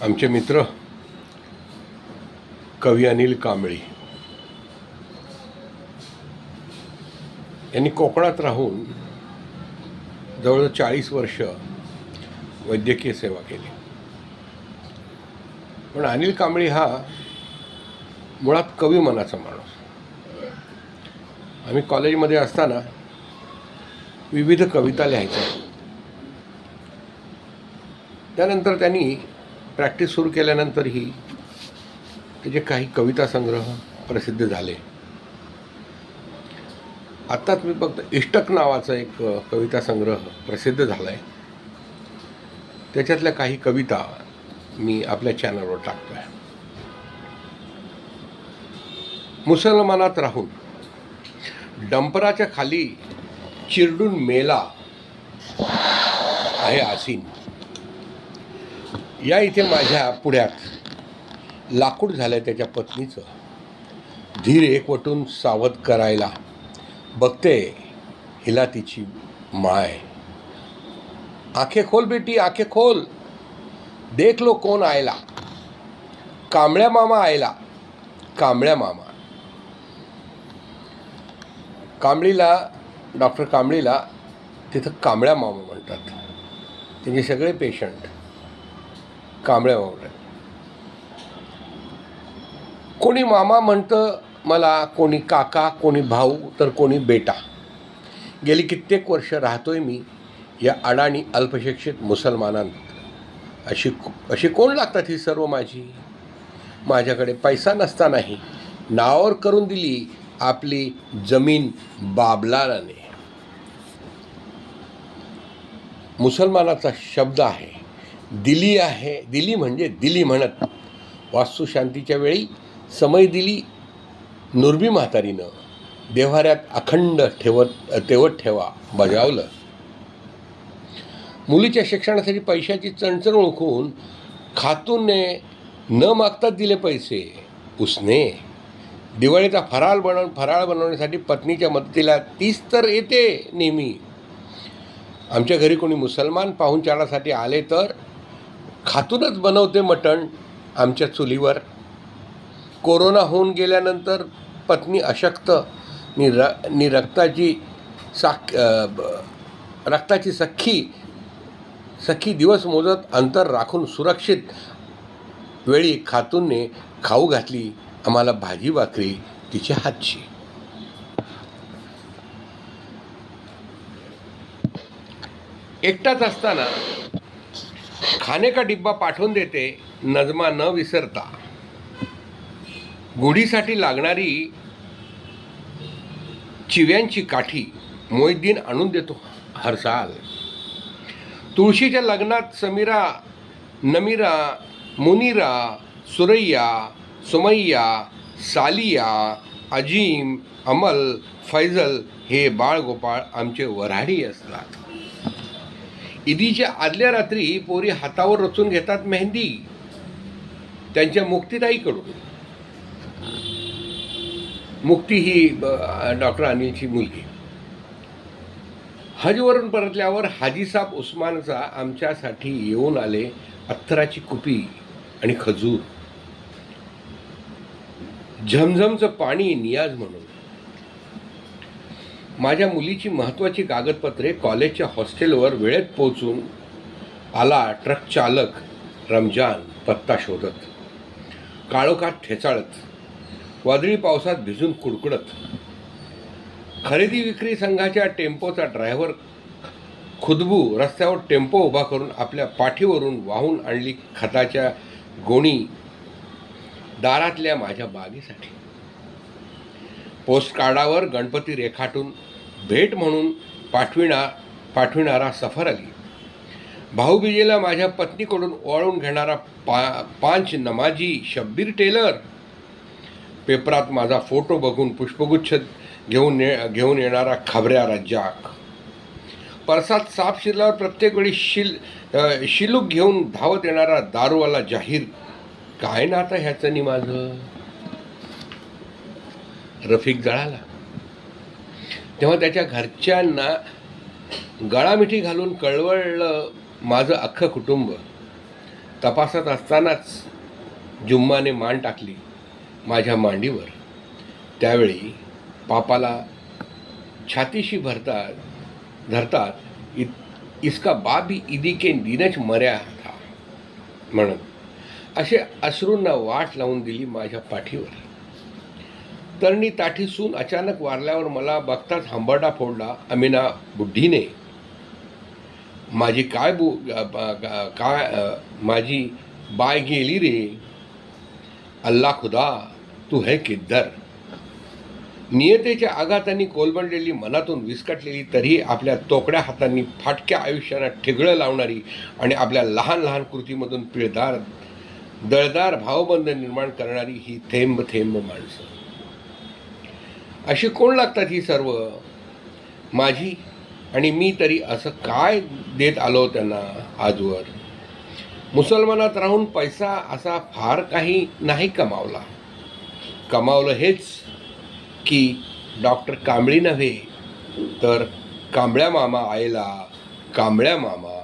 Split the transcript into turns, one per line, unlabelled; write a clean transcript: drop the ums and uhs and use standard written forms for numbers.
आमचे मित्र कवी अनिल कांबळी यांनी कोकणात राहून जवळ 40 वर्ष वैद्यकीय सेवा केली. पण अनिल कांबळी हा मुळात कवी मनाचा माणूस. आम्ही कॉलेजमध्ये असताना विविध कविता लिहायचो. त्यानंतर त्यांनी प्रॅक्टिस सुरू केल्यानंतरही त्याचे काही कविता संग्रह प्रसिद्ध झाले. आत्ताच मी फक्त इष्टक नावाचा एक कविता संग्रह प्रसिद्ध झाला आहे. त्याच्यातल्या काही कविता मी आपल्या चॅनलवर टाकतो आहे. मुसलमानात राहून डंपराच्या खाली चिरडून मेला आहे आसीन. या इथे माझ्या पुढ्यात लाकूड झालंय त्याच्या पत्नीचं. धीर एकवटून सावध करायला बघते हिला तिची माय. आंखें खोल बेटी आंखें खोल, देख लो कोण आयला. कांबळ्या मामा आयला, कांबळ्या मामा. कांबळीला, डॉक्टर कांबळीला तिथं कांबळ्या मामा म्हणतात. त्यांचे सगळे पेशंट कांबळ्या मामा. कोणी मामा म्हणतं मला, कोणी काका, कोणी भाऊ, तर कोणी बेटा. गेली कित्येक वर्ष राहतोय मी या अडाणी अल्पशिक्षित मुसलमानांत. अशी कोण लागतात ही सर्व माझी. माझ्याकडे पैसा नसतानाही नावावर करून दिली आपली जमीन बाबलाने. मुसलमानाचा शब्द आहे दिली आहे. दिली म्हणजे दिली म्हणत वास्तुशांतीच्या वेळी समय दिली नुरबी म्हातारीनं. देव्हाऱ्यात अखंड तेवत ठेवा बजावलं. मुलीच्या शिक्षणासाठी पैशाची चणचण ओळखून खातूने न मागताच दिले पैसे उसने. दिवाळीचा फराळ बनवण्यासाठी पत्नीच्या मदतीला तीच तर येते नेहमी. आमच्या घरी कोणी मुसलमान पाहुणचारासाठी आले तर खातूनच बनवते मटण आमच्या चुलीवर. कोरोना होऊन गेल्यानंतर पत्नी अशक्त नि रक्ताची सख्खी दिवस मोजत अंतर राखून सुरक्षित वेळी खातूनने खाऊ घातली आम्हाला भाजी भाकरी तिच्या हातची. एकटाच असताना खाने का डिब्बा पाठवून देते नजमा न विसरता. गुढीसाठी लागणारी चिव्यांची काठी मोहिद्दीन आणून देतो हर साल. तुळशीच्या लग्नात समीरा, नमीरा, मुनीरा, सुरैया, सुमैया, सालिया, अजीम, अमल, फैजल हे बाळगोपाळ आमचे वऱ्हाडी असतात. ईदीच्या आदल्या रात्री पोरी हातावर रचून घेतात मेहंदी त्यांच्या मुक्तीताईकडून. मुक्ती ही डॉक्टर अनिलची मुलगी. हजवरून परतल्यावर हाजीसाब उस्मानचा आमच्यासाठी येऊन आले अत्तराची कुपी आणि खजूर. झमझमचं पाणी नियाज म्हणून. माझ्या मुलीची महत्त्वाची कागदपत्रे कॉलेजच्या हॉस्टेलवर वेळेत पोहोचून आला ट्रक चालक रमजान पत्ता शोधत. काळोखात ठेचाळत, वादळी पावसात भिजून कुडकुडत. खरेदी विक्री संघाच्या टेम्पोचा ड्रायव्हर खुदबू रस्त्यावर टेम्पो उभा करून आपल्या पाठीवरून वाहून आणली खताच्या गोणी दारातल्या माझ्या बागेसाठी. पोस्टकार्डावर गणपती रेखाटून भेट म्हणून पाठविणारा सफर अली. भाऊबीजेला माझ्या पत्नीकडून ओवाळून घेणारा पांच नमाजी शब्बीर टेलर. पेपरात माझा फोटो बघून पुष्पगुच्छ घेऊन येणारा खबऱ्या रज्जाक. परसात साप शिरल्यावर प्रत्येक वेळी शिलूक घेऊन धावत येणारा दारूवाला जाहीर. काय नातं ह्याचं नि माझं. रफिक जळाला तेव्हा त्याच्या घरच्यांना गळामिठी घालून कळवळलं माझं अख्खं कुटुंब. तपासत असतानाच जुम्माने मान टाकली माझ्या मांडीवर. त्यावेळी पापाला छातीशी धरतात इसका बाप भी ईदी के दिनच मर्या था म्हणत असे अश्रूंना वाट लावून दिली माझ्या पाठीवर. तरणी ताठी सून अचानक वारल्यावर मला बघताच हंबरडा फोडला अमिना बुड्ढीने. माझी माझी बाय गेली रे, अल्ला खुदा तू है किद्दर. नियतेच्या आघातांनी कोलमडलेली, मनातून विस्कटलेली, तरीही आपल्या तोकड्या हातांनी फाटक्या आयुष्याला ठिगळं लावणारी आणि आपल्या लहान लहान कृतीमधून दळदार भावबंध निर्माण करणारी ही थेंब थेंब माणसं. अशी कोण लागतात ही सर्व? माझी आणि मी तरी असं काय देत आलो त्यांना आजवर? मुसलमानात राहून पैसा असा फार काही नाही कमावलं हेच की डॉक्टर कांबळी नव्हे तर कांबळ्या मामा आईला कांबळ्या मामा.